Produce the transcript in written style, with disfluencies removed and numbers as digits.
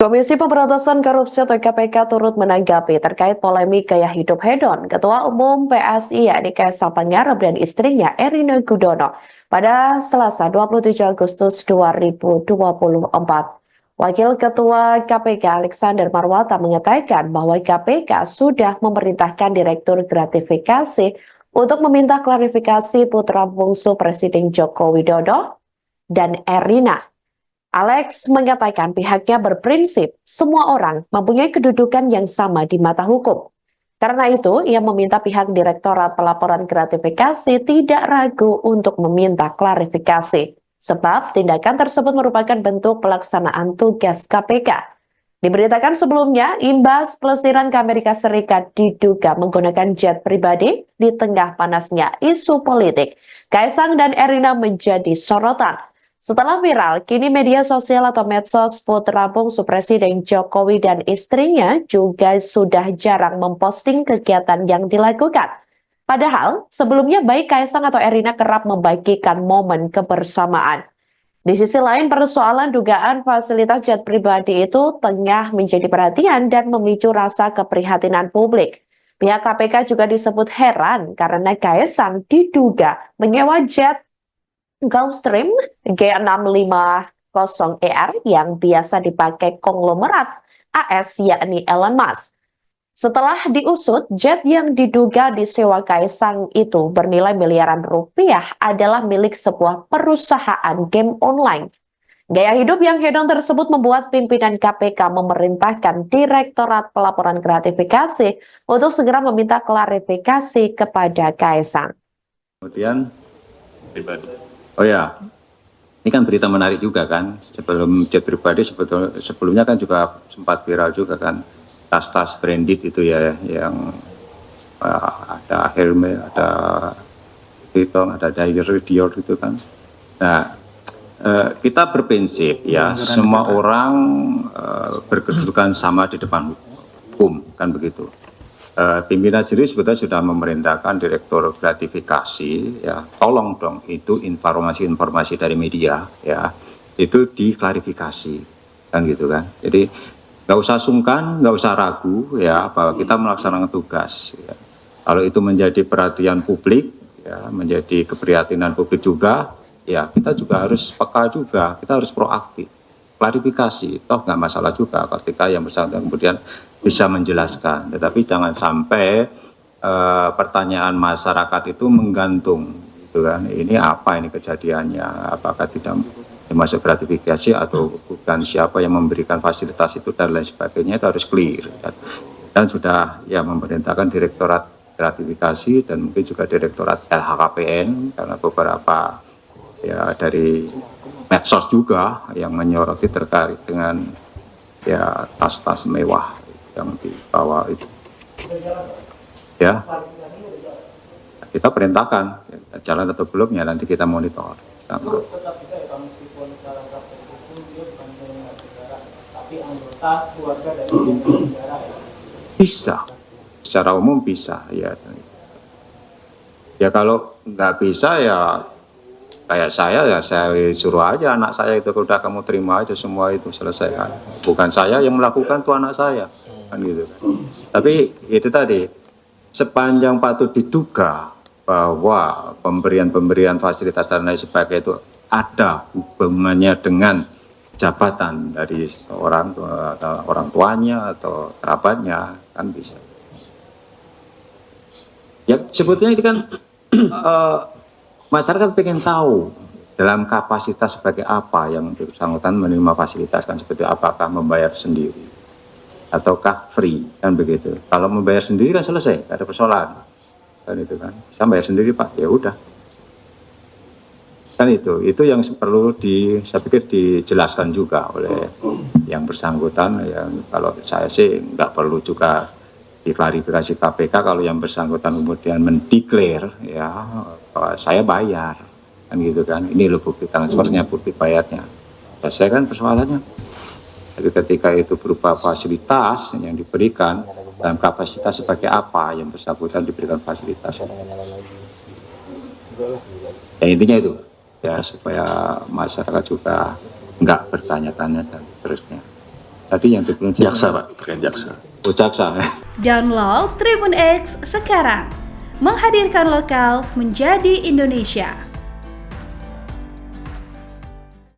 Komisi Pemberantasan Korupsi atau KPK turut menanggapi terkait polemik gaya hidup hedon Ketua Umum PSI yakni Kaisang Pangarep dan istrinya Erina Gudono pada Selasa 27 Agustus 2024. Wakil Ketua KPK Alexander Marwata mengatakan bahwa KPK sudah memerintahkan Direktur Gratifikasi untuk meminta klarifikasi putra bungsu Presiden Joko Widodo dan Erina. Alex mengatakan pihaknya berprinsip semua orang mempunyai kedudukan yang sama di mata hukum. Karena itu, ia meminta pihak Direktorat Pelaporan Gratifikasi tidak ragu untuk meminta klarifikasi. Sebab tindakan tersebut merupakan bentuk pelaksanaan tugas KPK. Diberitakan sebelumnya, imbas pelesiran ke Amerika Serikat diduga menggunakan jet pribadi di tengah panasnya isu politik. Kaisang dan Erina menjadi sorotan. Setelah viral, kini media sosial atau medsos putra bungsu Presiden Jokowi dan istrinya juga sudah jarang memposting kegiatan yang dilakukan. Padahal, sebelumnya baik Kaisang atau Erina kerap membagikan momen kebersamaan. Di sisi lain, persoalan dugaan fasilitas jet pribadi itu tengah menjadi perhatian dan memicu rasa keprihatinan publik. Pihak KPK juga disebut heran karena Kaisang diduga menyewa jet Gulfstream G650ER yang biasa dipakai konglomerat AS yakni Elon Musk. Setelah diusut, jet yang diduga disewa Kaisang itu bernilai miliaran rupiah adalah milik sebuah perusahaan game online. Gaya hidup yang hedon tersebut membuat pimpinan KPK memerintahkan Direktorat Pelaporan Gratifikasi untuk segera meminta klarifikasi kepada Kaisang. Kemudian oh ya, ini kan berita menarik juga kan. Sebelum jet pribadi sebelumnya kan juga sempat viral juga kan, tas-tas branded itu ya, yang ada Hermes, ada Vuitton, ada Dior itu kan. Nah, kita berprinsip ya, semua orang berkedudukan sama di depan hukum kan begitu. Pimpinan sendiri sebetulnya sudah memerintahkan Direktur Gratifikasi ya, tolong dong itu informasi-informasi dari media ya, itu diklarifikasi kan gitu kan. Jadi nggak usah sungkan, nggak usah ragu ya, bahwa kita melaksanakan tugas ya. Kalau itu menjadi perhatian publik ya, menjadi keprihatinan publik juga ya, kita juga harus peka juga, kita harus proaktif. Klarifikasi, toh nggak masalah juga ketika yang bersangkutan kemudian bisa menjelaskan, tetapi jangan sampai pertanyaan masyarakat itu menggantung, gitu kan? Ini apa ini kejadiannya? Apakah tidak dimasuk gratifikasi atau bukan, siapa yang memberikan fasilitas itu dan lain sebagainya, itu harus clear. Dan sudah ya memerintahkan Direktorat Gratifikasi dan mungkin juga Direktorat LHKPN, karena beberapa ya dari medsos juga yang menyoroti terkait dengan ya tas-tas mewah yang dibawa itu ya, kita perintahkan ya, jalan atau belum ya nanti kita monitor sama. Bisa secara umum bisa ya, ya kalau nggak bisa ya kayak saya ya, saya suruh aja anak saya itu, udah kamu terima aja semua itu, selesaikan. Bukan saya yang melakukan, tuh anak saya kan gitu kan. Tapi itu tadi, sepanjang patut diduga bahwa pemberian fasilitas dan lain sebagainya itu ada hubungannya dengan jabatan dari seorang atau orang tuanya atau kerabatnya, kan bisa ya. Sebetulnya itu kan masyarakat pengen tahu dalam kapasitas sebagai apa yang bersangkutan menerima fasilitas, kan seperti apakah membayar sendiri ataukah free, kan begitu. Kalau membayar sendiri kan selesai, ada persoalan kan itu kan, saya bayar sendiri Pak, ya udah kan. Itu yang perlu saya pikir dijelaskan juga oleh yang bersangkutan. Yang kalau saya sih nggak perlu juga diklarifikasi KPK kalau yang bersangkutan kemudian mendeklar ya bahwa saya bayar kan gitu kan, ini loh bukti transfernya, bukti bayarnya, selesai kan persoalannya. Jadi ketika itu berupa fasilitas yang diberikan dalam kapasitas sebagai apa yang bersangkutan diberikan fasilitas ya, intinya itu ya, supaya masyarakat juga nggak bertanya-tanya dan seterusnya. Tadi yang dipenuhi Jaksa Pak, terkait jaksa. Oh, jaksa. Download Tribun X sekarang. Menghadirkan lokal menjadi Indonesia.